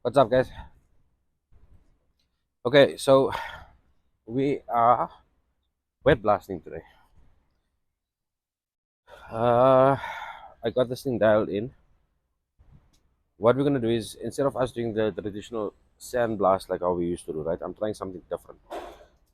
What's up, guys? Okay, so we are wet blasting today. Uh, I got this thing dialed in. What we're gonna do is, instead of us doing the traditional sand blast like how we used to do, right? I'm trying something different.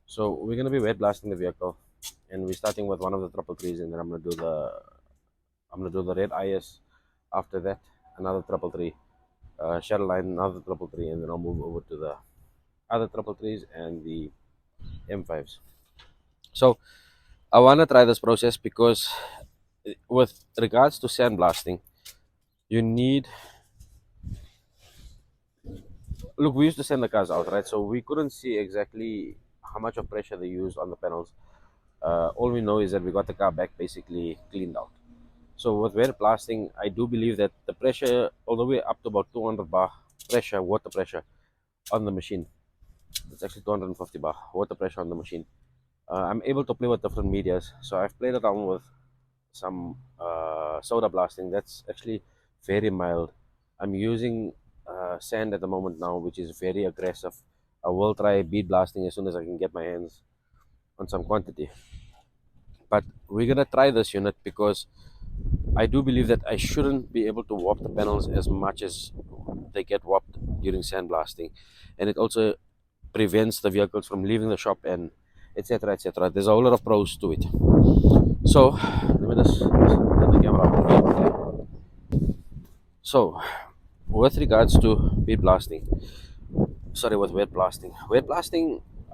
So we're gonna be wet blasting the vehicle, and we're starting with one of the triple threes, and then I'm gonna do the red IS. After that, another triple three, shuttle line, another triple three, and then I'll move over to the other triple threes and the M5s. So I want to try this process because with regards to sandblasting, you need look. We used to send the cars out, right? So we couldn't see exactly how much of pressure they used on the panels. All we know is that we got the car back basically cleaned out. So with wet blasting, I do believe that the pressure, all the way up to about 200 bar pressure, water pressure on the machine. It's actually 250 bar water pressure on the machine. I'm able to play with different medias. So I've played around with some soda blasting. That's actually very mild. I'm using sand at the moment now, which is very aggressive. I will try bead blasting as soon as I can get my hands on some quantity. But we're gonna try this unit because I do believe that I shouldn't be able to warp the panels as much as they get warped during sandblasting, and it also prevents the vehicles from leaving the shop and etc. etc. There's a whole lot of pros to it. So let me just turn the camera up. So with regards to wet blasting,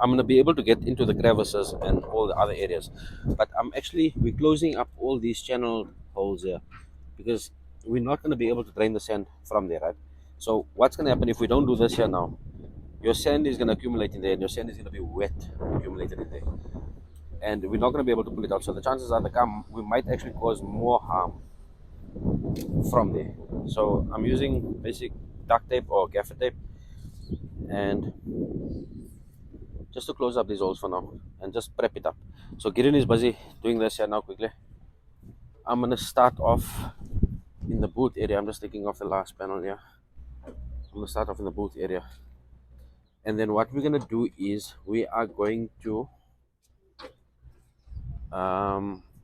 I'm gonna be able to get into the crevices and all the other areas, but we're closing up all these channel holes here because we're not gonna be able to drain the sand from there, right? So what's gonna happen if we don't do this here now? Your sand is gonna accumulate in there, and your sand is gonna be wet, accumulated in there, and we're not gonna be able to pull it out. So the chances are we might actually cause more harm from there. So I'm using basic duct tape or gaffer tape, and just to close up these holes for now and just prep it up. So Gideon is busy doing this here now quickly. I'm gonna start off in the boot area. I'm just taking off the last panel here. I'm gonna start off in the boot area, and then what we're gonna do is we are going to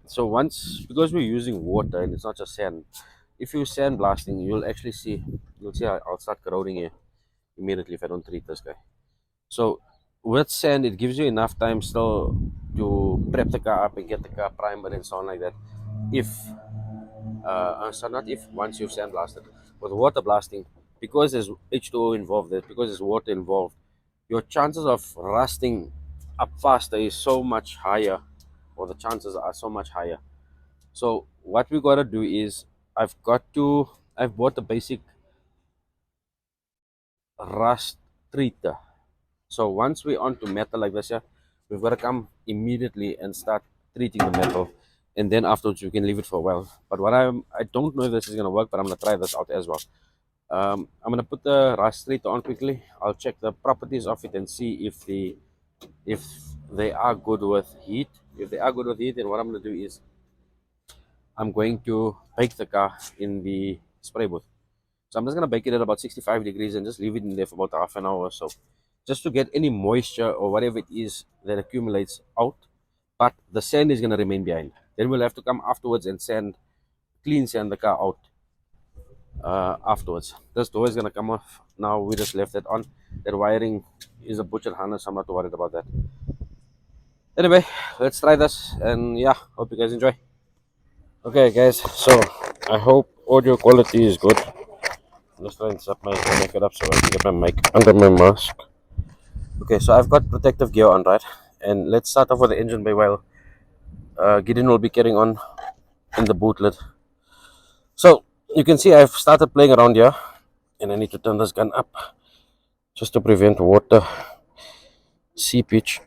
so once, because we're using water and it's not just sand, if you sand blasting, you'll see I'll start corroding here immediately if I don't treat this guy. So with sand, it gives you enough time still to prep the car up and get the car primed and so on like that. If so not if once you've sandblasted. With water blasting, because there's H2O involved, because there's water involved, your chances of rusting up faster is so much higher, or the chances are so much higher. So what we gotta do is I've bought the basic rust treater. So once we're onto metal like this, yeah, we've got to come immediately and start treating the metal, and then afterwards we can leave it for a while. But I don't know if this is gonna work, but I'm gonna try this out as well. I'm gonna put the rust treater on quickly. I'll check the properties of it and see if they are good with heat. If they are good with heat, then what I'm gonna do is I'm going to bake the car in the spray booth. So I'm just gonna bake it at about 65 degrees and just leave it in there for about half an hour or so, just to get any moisture or whatever it is that accumulates out. But the sand is gonna remain behind. Then we'll have to come afterwards and clean sand the car out afterwards. This door is gonna come off now. We just left it on. That wiring is a butcher harness. I'm not worried about that. Anyway, let's try this, and yeah, hope you guys enjoy. Okay, guys. So I hope audio quality is good. Let's try and set my mic up so I can get my mic under my mask. Okay, so I've got protective gear on, right? And let's start off with the engine bay while Gideon will be carrying on in the boot lid. So you can see I've started playing around here, and I need to turn this gun up just to prevent water seepage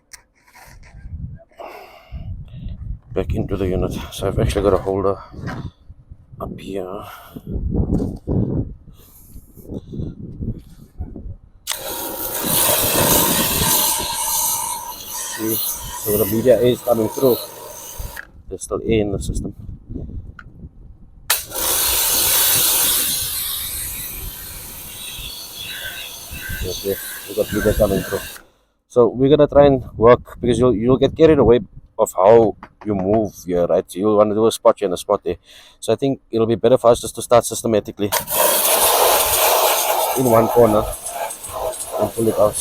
back into the unit. So I've actually got a holder up here. See, so the media is coming through. There's still air in the system. Okay, we got leader coming through. So we're gonna try and work because you'll get carried away of how you move here, right? You want to do a spot here and a spot there. So I think it'll be better for us just to start systematically in one corner and pull it out.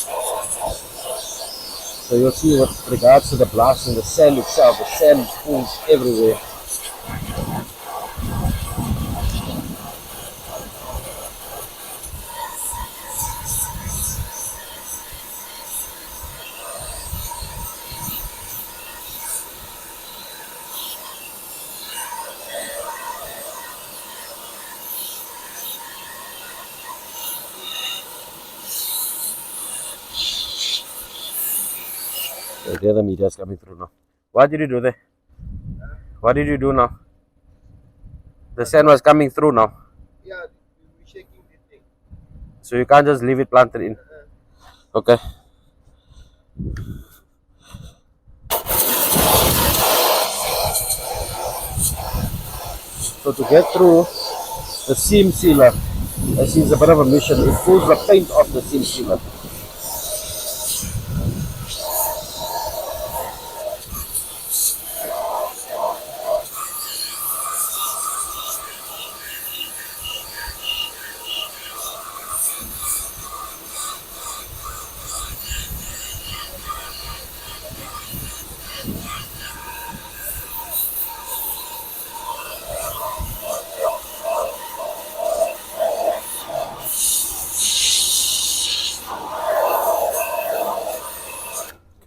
So you'll see with regards to the blast and the sand itself, the sand pulls everywhere. So there the media is coming through now. What did you do there? What did you do now? The sand was coming through now. Yeah, we're shaking the thing. So you can't just leave it planted in. Okay. So to get through the seam sealer, I see it's a bit of a mission. It pulls the paint off the seam sealer.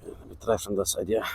Let me try from this side, yeah.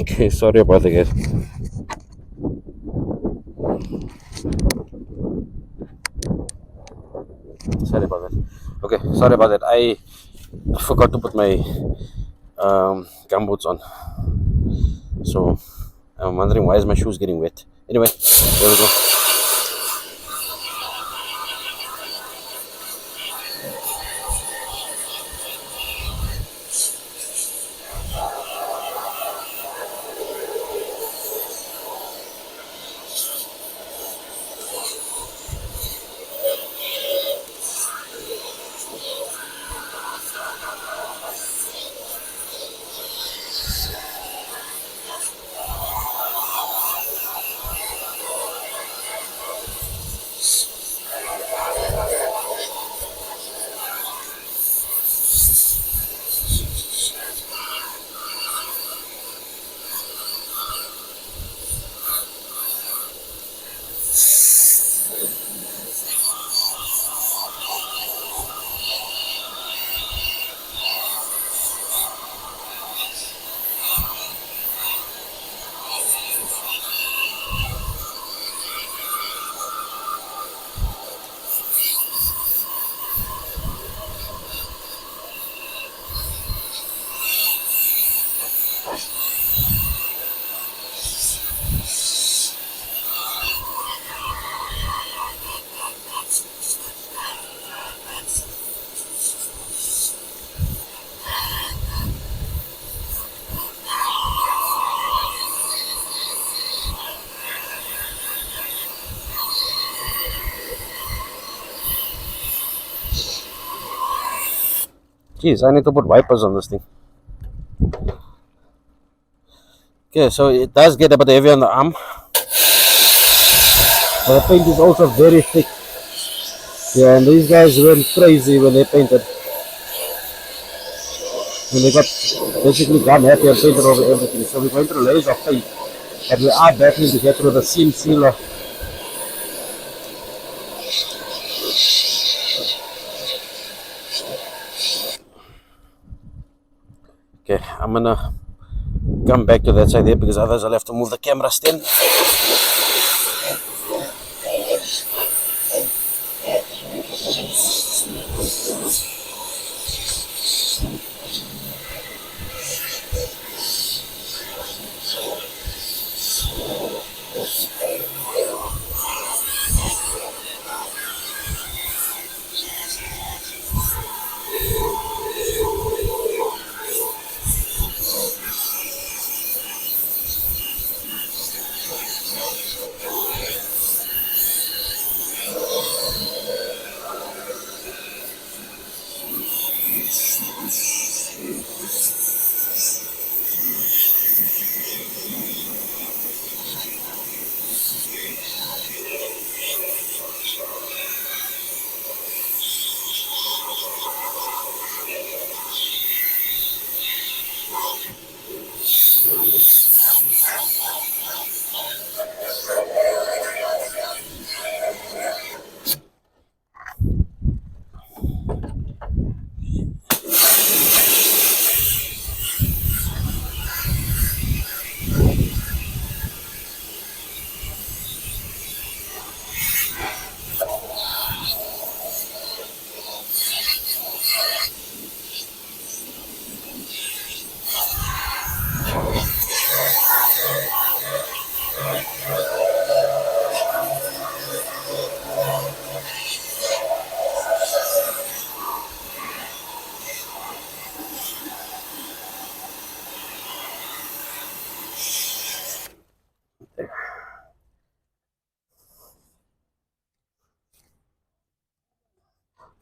Okay, sorry about that, guys. Sorry about that. Okay, sorry about that. I forgot to put my gumboots on. So I'm wondering why is my shoes getting wet. Anyway, there we go. Jeez, I need to put wipers on this thing. Okay, so it does get a bit heavy on the arm. But the paint is also very thick. Yeah, and these guys went crazy when they painted. When they got basically gone happy and painted over everything. So we're going through layers of paint. And we are battling to get through the seam sealer. Okay, I'm gonna come back to that side there because otherwise I'll have to move the camera stand.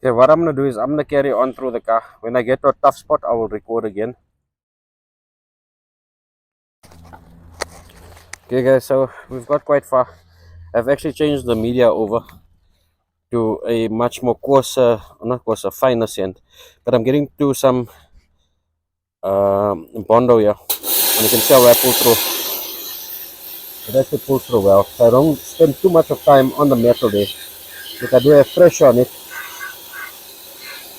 Okay, what I'm gonna do is I'm gonna carry on through the car. When I get to a tough spot, I will record again. Okay guys, so we've got quite far. I've actually changed the media over to a much more coarser, not coarser, finer sand. But I'm getting to some Bondo here. And you can see how I pull through. It actually pulls through well. So I don't spend too much of time on the metal there. If I do have pressure on it,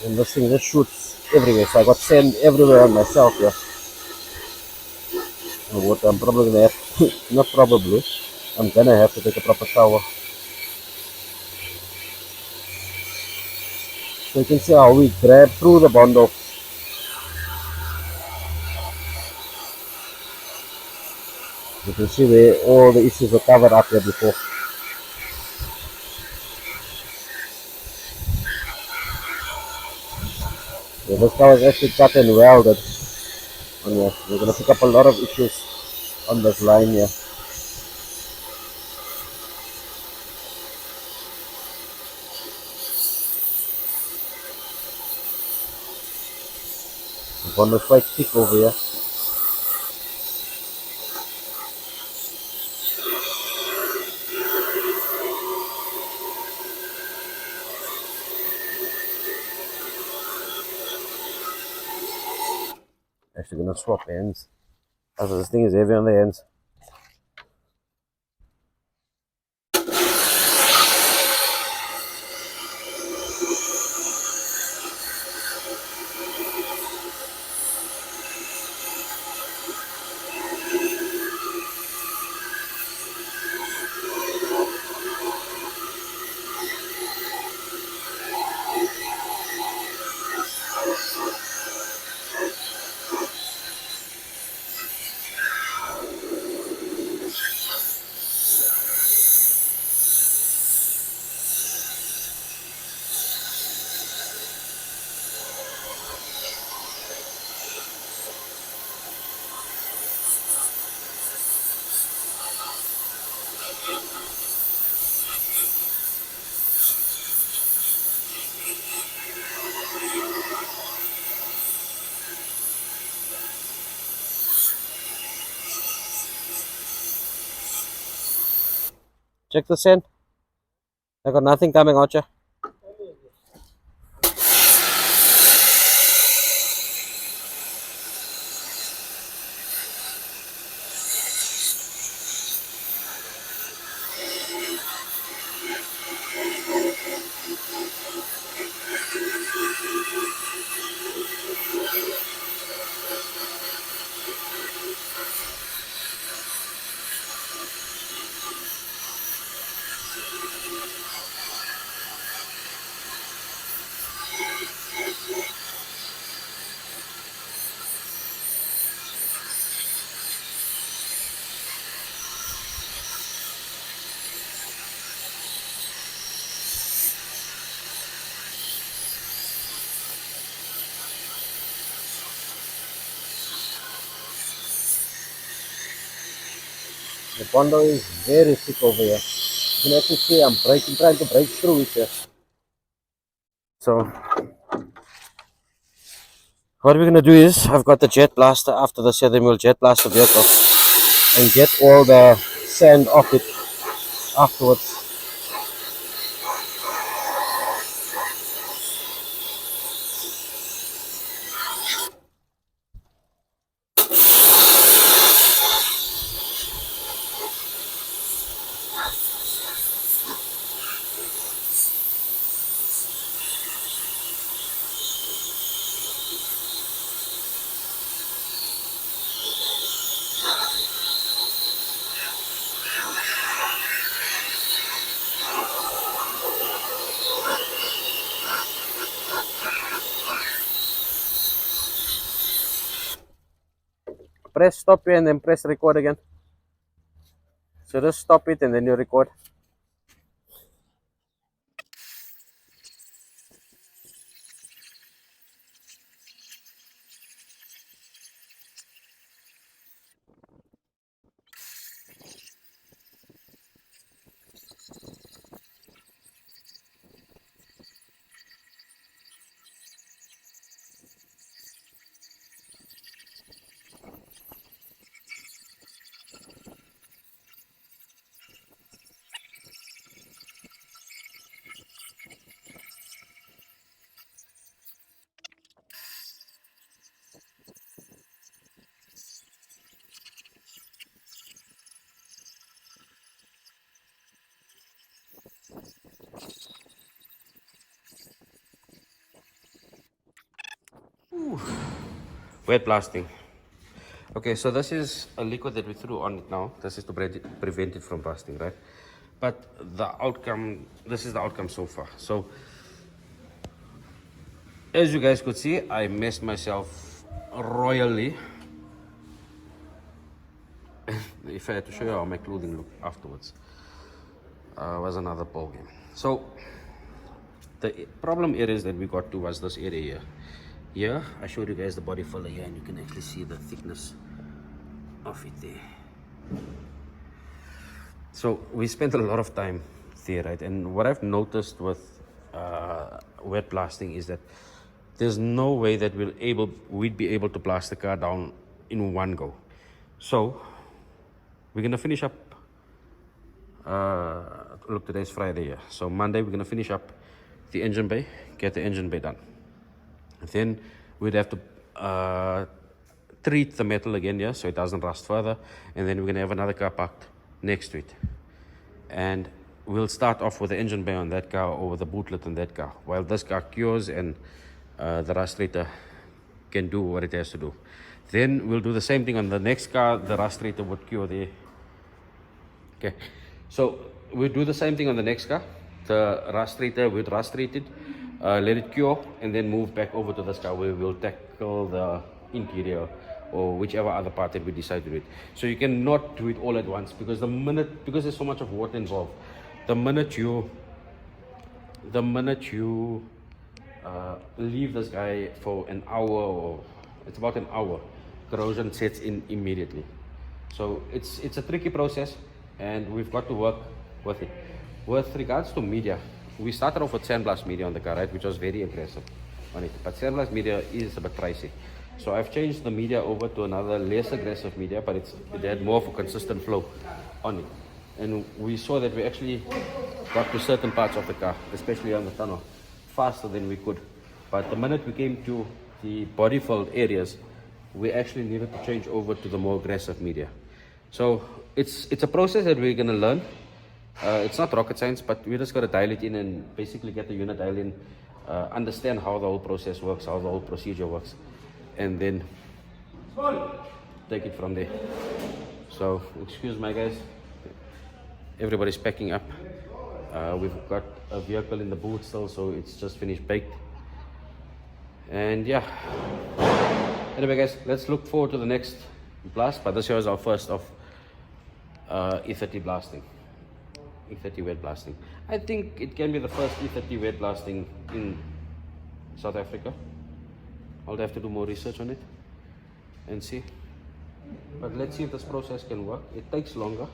and this thing just shoots everywhere. So I got sand everywhere on myself here. And what I'm probably gonna have, not probably, I'm gonna have to take a proper shower. So you can see how we grab through the Bondo. You can see where all the issues were covered up there before. So this car was actually cut and welded on here. We're gonna pick up a lot of issues on this line here. The Bondo is quite thick over here. Actually gonna swap ends. Also this thing is heavy on the ends. Check the sand. I got nothing coming out here. The condo is very thick over here. You can actually see I'm trying to break through it here. So what we're gonna do is I've got the jet blaster after this here, then we'll jet blast the vehicle and get all the sand off it afterwards. Press stop here and then press record again. So just stop it and then you record. Wet blasting. Okay, so this is a liquid that we threw on it now. This is to prevent it from busting, right? But the outcome, this is the outcome so far. So, as you guys could see, I messed myself royally. If I had to show you how my clothing looked afterwards, was another ball game. So, the problem areas that we got to was this area here. Here, I showed you guys the body filler here, and you can actually see the thickness of it there. So we spent a lot of time there, right? And what I've noticed with wet blasting is that there's no way that we'd be able to blast the car down in one go. So we're gonna finish up. Look, today's Friday, yeah. So Monday we're gonna finish up the engine bay, get the engine bay done. Then we'd have to treat the metal again, yeah, so it doesn't rust further. And then we're gonna have another car parked next to it. And we'll start off with the engine bay on that car or with the bootlet on that car, while this car cures and the rustrator can do what it has to do. Then we'll do the same thing on the next car. The rustrator would cure there. Okay, so we'll do the same thing on the next car. The rustrator with rustrated, let it cure, and then move back over to this car where we'll tackle the interior or whichever other part that we decide to do it. So you cannot do it all at once, because because there's so much of water involved, the minute you leave this guy for an hour, or it's about an hour, corrosion sets in immediately. So it's a tricky process, and we've got to work with it. With regards to media, we started off with Sandblast media on the car, right, which was very aggressive on it. But Sandblast media is a bit pricey. So I've changed the media over to another less aggressive media, but it had more of a consistent flow on it. and we saw that we actually got to certain parts of the car, especially on the tunnel, faster than we could. But the minute we came to the body filled areas, we actually needed to change over to the more aggressive media. So it's a process that we're gonna learn. It's not rocket science, but we just gotta dial it in and basically get the unit dialed in, understand how the whole process works, how the whole procedure works, and then take it from there. So excuse my guys, everybody's packing up. We've got a vehicle in the booth still, so it's just finished baked. And yeah, anyway guys, let's look forward to the next blast, but this here is our first of E30 blasting, E30 wet blasting. I think it can be the first E30 wet blasting in South Africa. I'll have to do more research on it and see, but let's see if this process can work. It takes longer,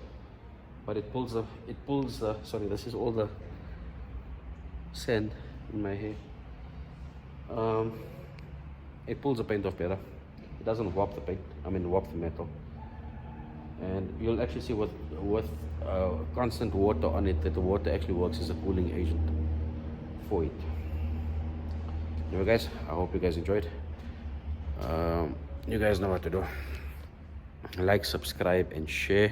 but it pulls the sorry, this is all the sand in my hair. It pulls the paint off better. It doesn't warp the paint, warp the metal. And you'll actually see with constant water on it that the water actually works as a cooling agent for it. Anyway guys, I hope you guys enjoyed. You guys know what to do. Like, subscribe and share.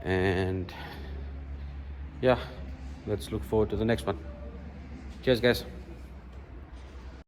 And yeah, let's look forward to the next one. Cheers guys.